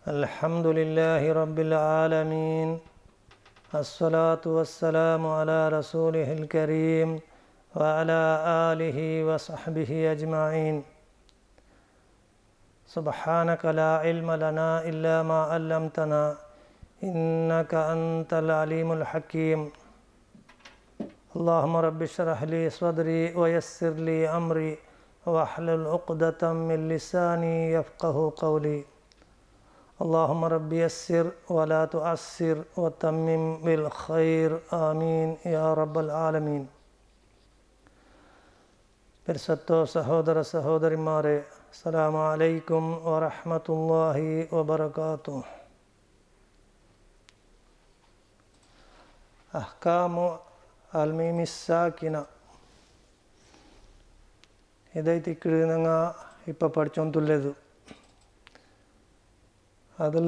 الحمد لله رب العالمين الصلاة والسلام على رسوله الكريم وعلى آله وصحبه أجمعين سبحانك لا علم لنا إلا ما علمتنا إنك أنت العليم الحكيم اللهم رب اشرح لي صدري ويسر لي أمري واحلل عقدة من لساني يفقه قولي اللهم رب يسر ولا تعسر وتمم بالخير آمين يا رب العالمين. പരിശുദ്ധ സഹോദര സഹോദരിമാരെ, അസ്സലാമു അലൈക്കും വറഹ്മത്തുള്ളാഹി വബറകാതുഹു. അഹ്കാമു അൽമീമി സാക്കിന ഇതായിട്ട് കിഴുന്നങ്ങ ഇപ്പം പഠിച്ചോണ്ടുള്ളത്. അതിൽ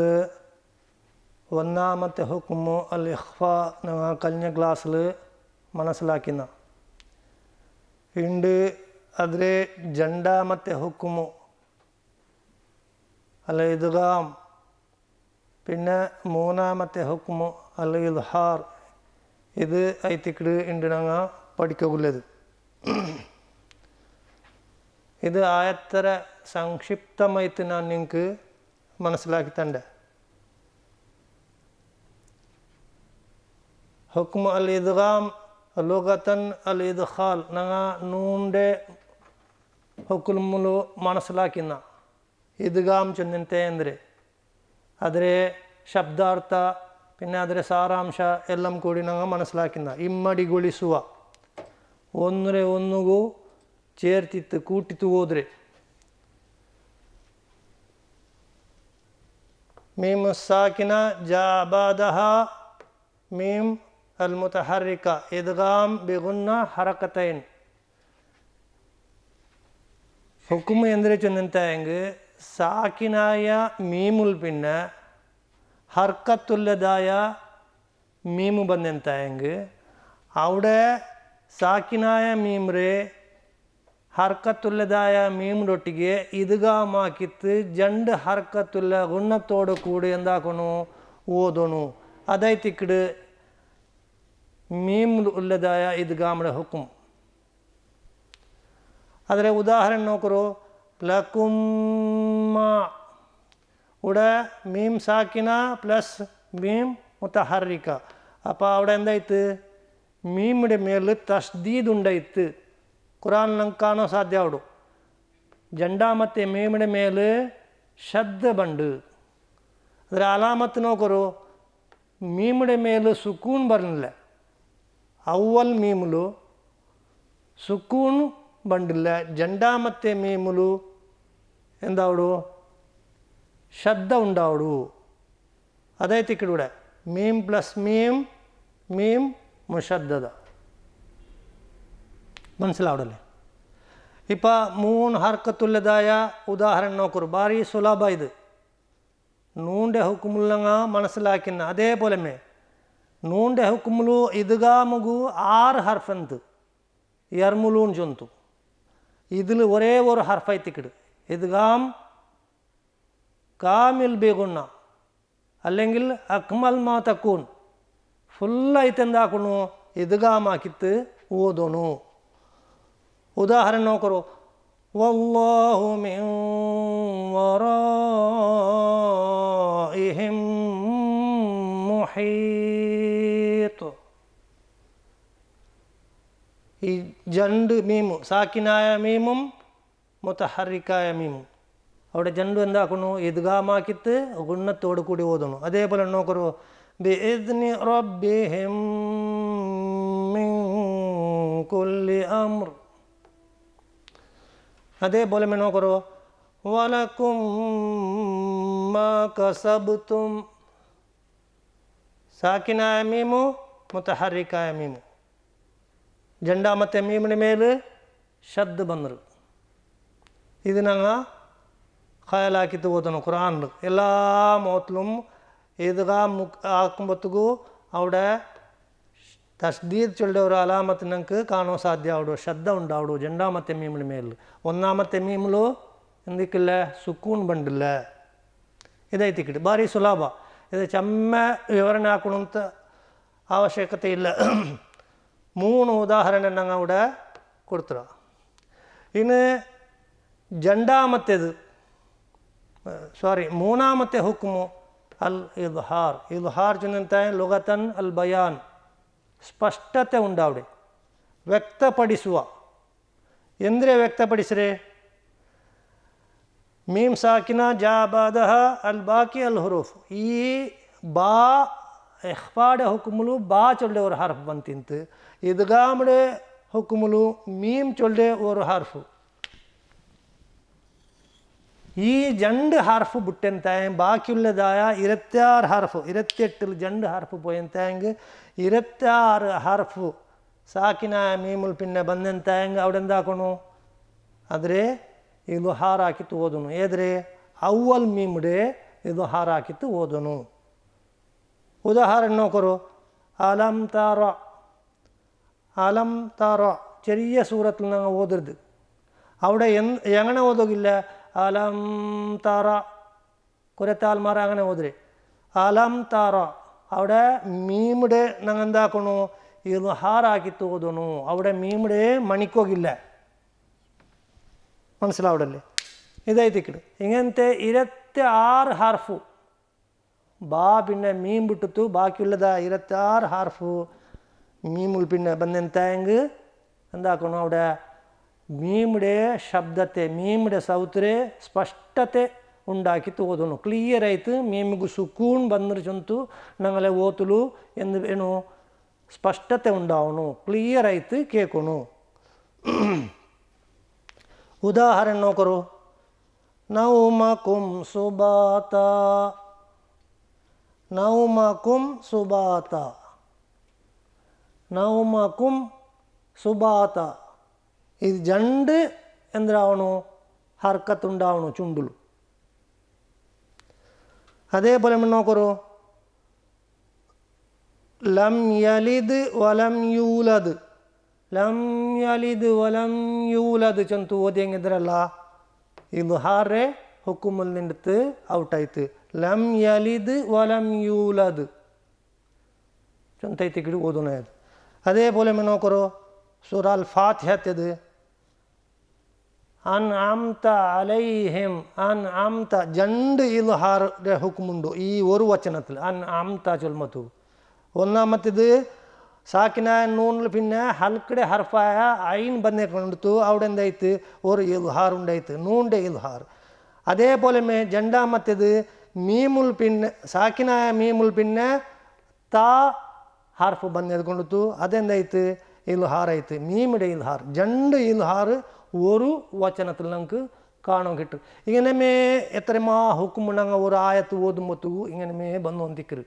ഒന്നാമത്തെ ഹുക്കുമു അൽ ഇഖ്ഫാ ഞങ്ങൾ കഴിഞ്ഞ ക്ലാസ്സിൽ മനസ്സിലാക്കുന്ന ഉണ്ട്. അതിലെ രണ്ടാമത്തെ ഹുക്കുമു അൽ ഇദ്ഗാം, പിന്നെ മൂന്നാമത്തെ ഹുക്കുമു അൽ ഇദ്ഹാർ. ഇത് ഐത്തിക്കിട് ഉണ്ട് ഞങ്ങൾ പഠിക്കുള്ളത്. ഇത് ആയത്തര സംക്ഷിപ്തമായിട്ട് ഞാൻ നിങ്ങൾക്ക് മനസ്സിലാക്കി തണ്ട. ഹുക്മു അൽ ഇദ്ഗാം ലുഗതൻ അൽ ഇദ്ഖാൽ ഞങ്ങൾ നൂൻ്റെ ಹುಕುಮುಲು മനസ്സിലാക്കുന്ന ഇദ്ഗാം ചെന്നിത്തെ ಅಂದರೆ ಅದರ ಶಬ್ದಾರ್ಥ പിന്നെ ಅದರ ಸಾರಾಂಶ എല്ലാം കൂടി ഞങ്ങൾ മനസ്സിലാക്കുന്ന ഇമ്മടിಗೊಳಿಸುವ ഒന്നിനെ ഒന്നുಗೂ ചേർത്തിത്ത് കൂട്ടിത്ത് ಹೋದರೆ ميم الساكنة جاء بعدها ميم المتحركة إدغام بغنة حركتين. ഹുക്കും എന്തിനു ചെന്നിട്ടെങ്കിൽ സാക്കിനായ മീമുൽ പിന്നെ ഹർക്കത്തുള്ളതായ മീമു ಬಂದೆಂತಾയെങ്കിൽ അവിടെ സാക്കിനായ മീമ്ರೆ ഹർക്കത്തുള്ളതായ മീമിനൊಟ್ಟಿಗೆ ഇദ്ഗാമാക്കിത്ത് രണ്ട് ഹർക്കത്തുള്ള ഗുണത്തോടു കൂടി എന്താക്കണു ഓതണു. അതായിത്തിക്കിട് മീം ഉള്ളതായ ഇദ്ഗാമിന്റെ ഹുക്കും. ಅದರ ಉದಾಹರಣೆ ನೋಕರು ಲಕುಮ್ಮ ഇവിടെ മീം സാക്കിന പ്ലസ് മീം മുതഹറിക. അപ്പോൾ അവിടെ എന്തായിത്ത് മീമിൻ്റെ മേൽ തസ്ദീദ് ഉണ്ടായിത്ത്. ഖുറാനിൽ നമുക്ക് കാണാൻ സാധ്യ അവിടെ രണ്ടാമത്തെ മീമിൻ്റെ മേൽ ശബ്ദ ബണ്ട്. ಅದರ ಅಲಾಮತ್ ನೋಕರು ಮೀಮಿൻ്റെ ಮೇಲ್ ಸುಕೂನ್ ಬರಲಿಲ್ಲ. ಅವ್ವಲ್ ಮೀಮುಲು ಸುಕೂನ್ ಬಂಡಿಲ್ಲ. രണ്ടാമത്തെ മീമുലു എന്താവടു ശബ്ദ ഉണ്ടാവടു. അതായത് ഇവിടെ മീം പ്ലസ് മീം മീം മുഷദ്ദദ. മനസ്സിലാവടല്ലേ? ഇപ്പം മൂന്ന് ഹർക്കത്തുള്ളതായ ഉദാഹരണം നോക്കൂ. ഭാരി സുലഭ. ഇത് നൂൻ്റെ ഹുക്കുമുല്ലങ്ങ മനസ്സിലാക്കുന്ന അതേപോലെ നൂൻ്റെ ഹുക്കുമുಲು ഇദ്ഗാമുഗു 6 ഹർഫന്ത് ಯರ್ಮುಲೂನ್ ಜೊಂತು. ഇതിൽ ഒരേ ഒരു ഹർഫൈത്തിക്കിട് ഇദ്ഗാം കാമിൽ ബേഗുണ്ണ അല്ലെങ്കിൽ അക്മൽ മാ തക്കൂൻ ഫുള്ളായിട്ട് എന്താക്കണു ഇദ്ഗാമാക്കിത്ത് ഓതണു. ഉദാഹരണം നോക്കറോ വല്ലാഹു മിൻ വറാഇഹിം മുഹീത്ത്. ഈ രണ്ട് മീമു സാക്കിനായ മീമും മുതഹറിക്കായ മീമും അവിടെ രണ്ടും എന്താക്കണു ഇദ്ഗാമാക്കിത്ത് ഗുണത്തോട് കൂടി ഓതണു. അതേപോലെ നോക്കറോ ബിഇദ്നി റബ്ബിഹിം മിൻ കുല്ലി അംർ. അതേപോലെ നോക്കറോ വലക്കും മാ കസബ്തും. സാക്കിനായ മീമു മുതഹറിക്കായ മീമു. രണ്ടാമത്തെ മീമിന് മേൽ ശബ്ദ ബന്നർ. ഇത് ഞങ്ങൾ ഖയാലാക്കിത്ത് ഓതണം. ഖുറാനിൽ എല്ലാ മോത്തിലും ഇദ്ഗാം ആക്കുമ്പോഴത്തേക്കു അവിടെ തസ്ദീദ് ചൊല്ലിയ ഒരു അലാമത്ത് ഞങ്ങൾക്ക് കാണാൻ സാധ്യ അവിടെ ശബ്ദ ഉണ്ടാവിടു രണ്ടാമത്തെ മീമിന് മേൽ. ഒന്നാമത്തെ മീമിലു എന്തൊക്കെയില്ല സുക്കൂൺ ബണ്ടില്ല. ಇದೈತಿಕ್ಕಿಡು ಭಾರಿ ಸುಲಭ. ಇದು ಚೆಮ್ಮ ವಿವರಣೆ ಹಾಕೋಣಂತ ಅವಶ್ಯಕತೆ ಇಲ್ಲ. 3 ಉದಾಹರಣೆ ನಂಗೆ അവിടെ കൊടുത്തുക. ഇനി രണ്ടാമത്തേത് മൂന്നാമത്തെ ഹുക്മു അൽ ഇദ്ഹാർ. ഇദ്ഹാർ ചെന്നിട്ട് ലുഗതൻ അൽ ബയാൻ, ಸ್ಪಷ್ಟತೆ ಉಂಡಾವಡೆ, ವ್ಯಕ್ತಪಡಿಸುವ. ಎಂದರೆ ವ್ಯಕ್ತಪಡಿಸ್ರೆ ಮೀಮ್ ಸಾಕಿನ ಜಾ ಬಾದಹ ಅಲ್ ಬಾಕಿ ಅಲ್ ಹುರೂಫ್. ಈ ಬಾ ಇಖ್ಫಾಡೆ ಹುಕುಮುಲು ಬಾ ಚೊಲ್ಡೆ ಒಂದು ಹರ್ಫ್ ಬಂತಿಂತು, ಇದ್ಗಾಮಡೆ ಹುಕುಮುಲು ಮೀಮ್ ಚೊಲ್ಡೆ ಒಂದು ಹರ್ಫು. ഈ 2 ഹർഫ് ബുട്ടെന്തായ ബാക്കിയുള്ളതായ 26 ഹർഫ്, 28 2 ഹർഫ് പോയെന്തായെങ്കിൽ 26 ഹർഫ് സാക്കിനായ മീമുൽ പിന്നെ ಬಂದೆಂತಾയെങ്കിൽ അവിടെ എന്താക്കണു, ಆದರೆ ಇದ್ಹಾರ್ ಹಾಕಿತ್ತು ಓದನು. ಏದ್ರೆ ಅವ್ವಲ್ ಮೀಮ್ಡೆ ಇದ್ಹಾರ್ ಹಾಕಿತ್ತು ಓದನು. ഉദാഹരണം നോക്കറോ, അലം താറ. അലം താറ ചെറിയ സൂറത്തിൽ ഞങ്ങൾ ഓതരുത്. അവിടെ എങ്ങനെ ഓതുകില്ല, അലം താറ കുറേ ആൾമാർ അങ്ങനെ ഓതരെ. അലം താറ അവിടെ മീമുടെ ഞങ്ങൾ എന്താക്കണു, ഇദ്ഹാറാക്കിത്ത് ഓതണു. അവിടെ മീമുടെ മണിക്കോകില്ല. മനസ്സിലാവടല്ലേ? ഇതായിത്തിക്കിട് ഇങ്ങനത്തെ 26 ഹർഫു ബാ പിന്നെ മീം ಬಿಟ್ಟಿತ್ತು, ബാക്കിയുള്ളതാ 26 ഹർഫു മീമുൽ പിന്നെ ಬಂದೆಂತಾയെങ്കിൽ എന്താക്കണം, അവിടെ മീമുടെ ശബ്ദത്തെ, മീമുടെ സൗത്തിരെ ಸ್ಪಷ್ಟತೆ ഉണ്ടാക്കിತ್ತು ಓದೋನು. ಕ್ಲಿಯರ್ ಆಯ್ತು, ಮೀಮಿಗೂ ಸುಕೂನ್ ಬಂದ್ರೆ ಚಂತು ನಂಗಲೆ ಓತಲು ಎಂದು ಏನು ಸ್ಪಷ್ಟತೆ ಉಂಡಾವನು, ಕ್ಲಿಯರ್ ಆಯ್ತು ಕೇಳ್ಕೊನು. ಉದಾಹರಣೆ ನೋಕರು, ನೌಮಕುಂ ಸುಬಾತ. ನೌಮಕುಂ ಸುಬಾತ, ನೌಮಕುಂ സുബാത്ത. ഇത് 2 എന്താവണു, ഹർക്കത്തുണ്ടാവണു ചുണ്ടുలు. അതേപോലെ നോക്കറു, ലം യലിദ് വലം യൂലദ്. ലം യലിദ് വലം യൂലദ് ചಂತು ಓದಿಯಂಗಿದ್ರಲ್ಲ, ಇದ್ಹಾರೆ ಹುಕುಮಲ್ ನಿಂತು ಔಟ್ ಆಯ್ತು. ಲಂ ಯಲಿದ್ ವಲಂ ಯೂಲದ್ ಚಂತೈತಿ ಗಿಡ ಓದೋಣ. ಅದು അതേപോലെ നോക്കറോ, സൂറ അൽ ഫാത്തിഹത്തേത് അൻഅംത അലൈഹിം. അൻഅംത 2 ഇദ്ഹാറിന്റെ ഹുക്കുമുണ്ട് ഈ ഒരു വചനത്തിൽ. അൻഅംത ചൊൽമത്തു. ഒന്നാമത്തേത് സാക്കിനായ നൂണിൽ പിന്നെ ഹൽക്കടെ ഹർഫായ ഐൻ ബന്ധക്കൊണ്ടു അവിടെ എന്തായിത്ത് ഒരു ഇദ്ഹാർ ഉണ്ടായിത്ത്, നൂണിൻ്റെ ഇദ്ഹാർ. അതേപോലെ രണ്ടാമത്തേത് മീമുൽ പിന്നെ സാക്കിനായ മീമുൽ പിന്നെ താ ഹർഫ് ಬಂದೆದ್ಕೊಂಡಿತ್ತು, അതെന്തായിത്ത് ഇൽഹാർ ആയിത്ത്, മീമിടെ ഇൽഹാർ. 2 ഇൽഹാർ ഒരു വചനത്തിൽ നമുക്ക് കാണാൻ കിട്ടും. ഇങ്ങനെ എത്രമാ ഹുക്കും ഞങ്ങൾ ഒരു ആയത്ത് ഓതുമ്പത്തു ഇങ്ങനെ ബന്നു ഒന്തിക്കറ്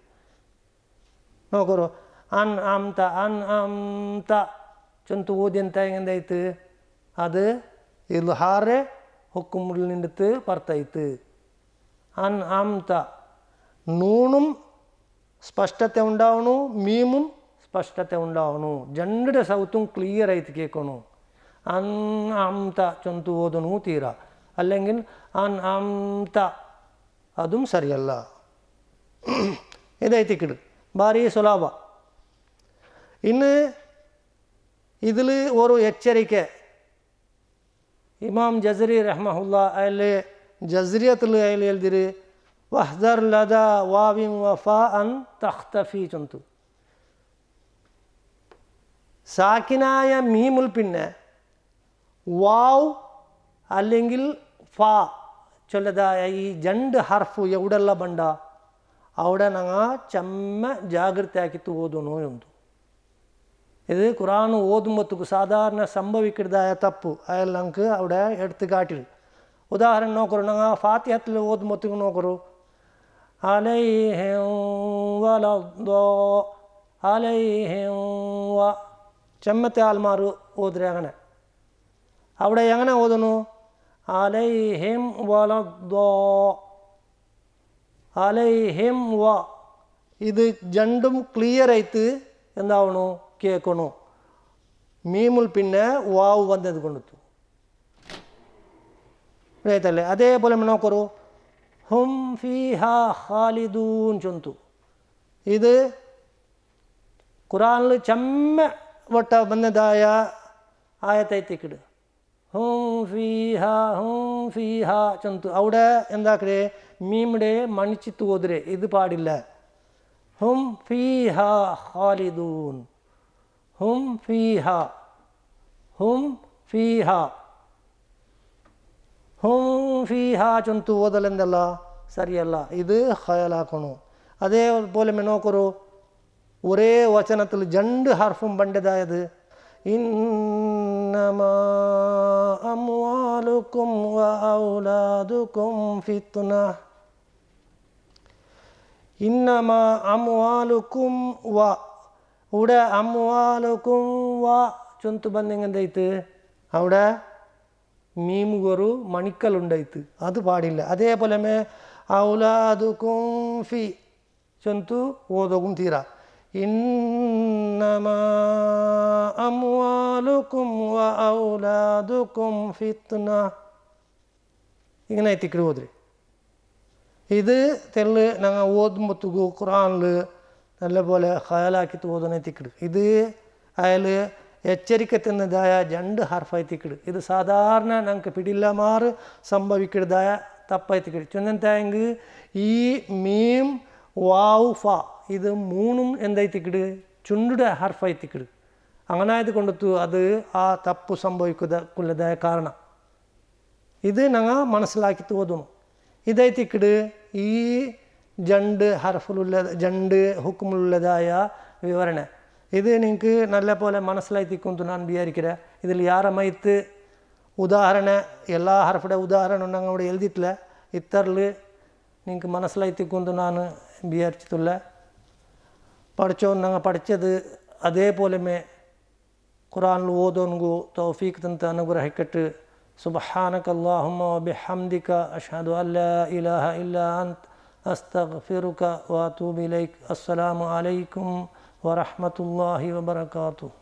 നോക്കറോ. അൻഅംത അൻഅംത ചൊന്തു ഓതി എന്തായിത്ത്, അത് ഇൽഹാറെ ഹുക്കുമിൽ നിന്നിട്ട് പറത്തായിത്ത്. അൻഅംത നൂണും ಸ್ಪಷ್ಟತೆ ಉಂಡಾವಣು, ಮೀಮುಂ ಸ್ಪಷ್ಟತೆ ಉಂಡಾವಣು. 2 ಸೌತುಂ ಕ್ಲಿಯರ್ ಆಯ್ತು ಕೇಳ್ಕೊಣು. ಅನ್ಅಂತ ಚೊಂತು ಓದನು ತೀರಾ, അല്ലെങ്കിൽ ಅನ್ಅಂತ അതും ಸರಿಯಲ್ಲ. ഇതായിത്തിക്കിട് ഭാരി സുലഭ. ഇന്ന് ഇതിൽ ഒരു എച്ചരിക്ക ഇമാം ജസരി റഹ്മഹുല്ല അയാളെ ജസ്രിയത്തിൽ അയാൾ എഴുതിര്, വഹ്ദർ ലദ വാവിൻ വഫാ അൻ തഖ്തഫി ചൊന്തു. സാക്കിനായ മീമുൽ പിന്നെ വാവ് അല്ലെങ്കിൽ ഫാ ചൊല്ലതായ ഈ 2 ഹർഫു എവിടെಲ್ಲ ಬಂಡ അവിടെ ഞങ്ങൾ ചെമ്മ ജാഗ്രത ആക്കിത്ത് ഓതുന്നു ಎಂದು. ഇത് ഖുർആൻ ഓതുമ്പത്തുക്ക് സാധാരണ സംഭവിക്കുന്നതായ തപ്പ് അയാൾ ഞങ്ങൾക്ക് അവിടെ എടുത്ത് കാട്ടി. ഉദാഹരണം നോക്കറു, ഞങ്ങൾ ഫാത്തിഹത്തിൽ ഓതുമ്പത്തുക്ക് നോക്കറു, അലൈഹിം വലദ്ദോ അലൈഹിം വ ചെമ്മത്തെ ആൽമാർ ഓതുരെ. അങ്ങനെ അവിടെ എങ്ങനെ ഓതുന്നു, അലൈഹിം വലദ്ദോ അലൈഹിം വ. ഇത് 2ഉം ക്ലിയർ ആയിട്ട് എന്താവണു കേൾക്കണു. മീമുൽ പിന്നെ വാവ് വന്നത് കൊണ്ടു ആയിത്തല്ലേ. അതേപോലെ നോക്കറു, ഹും ഫീഹാ ഖാലിദൂൻ ചൊന്തു. ഇത് ഖുറാനിൽ ചെമ്മ വട്ട ಬಂದದಾಯ ആയത്തൈത്തിക്കിട്. ഹും ഫീഹാ ചൊന്തു. അവിടെ എന്താക്കಡೆ മീമിടെ മണിച്ചിത്ത് ഓതിരെ, ഇത് പാടില്ല. ഹും ഫീഹാ ഖാലിദൂൻ, ഹും ഫീഹാ ചൊന്തു ഓതലെന്തല്ല, സരിയല്ല. ഇത് ഖയാലാക്കണു. അതേപോലെ നോക്കറു, ഒരേ വചനത്തിൽ 2 ഹർഫും പണ്ടതായത് ഇന്നമാ അംവാലുക്കും വ ഔലാദുക്കും ഫിത്ന. ഇന്നമാ അംവാലുക്കും വ, ഇവിടെ അംവാലുക്കും വ ചൊന്തു ಬಂದಂಗೈತು, അവിടെ മീമുകൊരു മണിക്കലുണ്ടായിത്ത്, അത് പാടില്ല. അതേപോലെ ഔലാദുക്കും ഫി ചൊന്തു ഓതോകും തീര. ഇന്നമാ അംവാലുക്കും വ ഔലാദുക്കും ഫിത്ന, ഇങ്ങനെ എത്തിക്കിട് ഓദ്രി. ഇത് തെല്ല് ഞങ്ങൾ ഓതുമ്പത്തുകു ഖുറാനിൽ നല്ലപോലെ ഖയാലാക്കിത്ത് ഓതണ എത്തിക്കിട്. ഇത് അയാൾ എച്ചരിക്കത്തുന്നതായ 2 ഹർഫായിത്തിക്കിട്. ഇത് സാധാരണ ഞങ്ങൾക്ക് പിടില്ലമാറ് സംഭവിക്കുന്നതായ തപ്പായിത്തിക്കിട്. ചൊന്നെങ്കിൽ ഈ മീം വാവ് ഫ ഇത് 3ഉം എന്തായിത്തിക്കിട്, ചുണ്ടുടെ ഹർഫായിത്തിക്കിട്. അങ്ങനെ ആയത് കൊണ്ടു അത് ആ തപ്പ് സംഭവിക്കുന്നതായ കാരണം ഇത് ഞങ്ങൾ മനസ്സിലാക്കിത്ത് ഓതുന്നു. ഇതായിത്തിക്കിട് ഈ 2 ഹർഫിലുള്ള 2 ഹുക്കുമുള്ളതായ വിവരണ. ഇത് നിങ്ങൾക്ക് നല്ല പോലെ മനസ്സിലായിത്തിക്കുമെന്ന് ഞാൻ വിചാരിക്കില്ല. ഇതിൽ യാರ മൈത്ത് ഉദാഹരണ എല്ലാ ഹർഫുടെ ഉദാഹരണം ഞങ്ങൾ ഇവിടെ എഴുതിയിട്ടില്ല. ഇത്തറിൽ നിങ്ങൾക്ക് മനസ്സിലായിത്തിക്കുമെന്ന് ഞാൻ വിചാരിച്ചിട്ടില്ല. പഠിച്ചോ ഞങ്ങൾ പഠിച്ചത് അതേപോലെ ഖുറാനിൽ ഓതോൻകു തൗഫീഖ് തന്ന് അനുഗ്രഹിക്കട്ട്. സുബ്ഹാനക അല്ലാഹുമ്മ വബിഹംദിക അഷ്ഹദു അല്ലാ ഇലാഹ ഇല്ലാ അൻത അസ്തഗ്ഫിറുക വഅതൂബു ഇലൈക്. അസ്സലാമു അലൈക്കും വറഹ്മത്തുള്ളാഹി വബറകാതുഹു.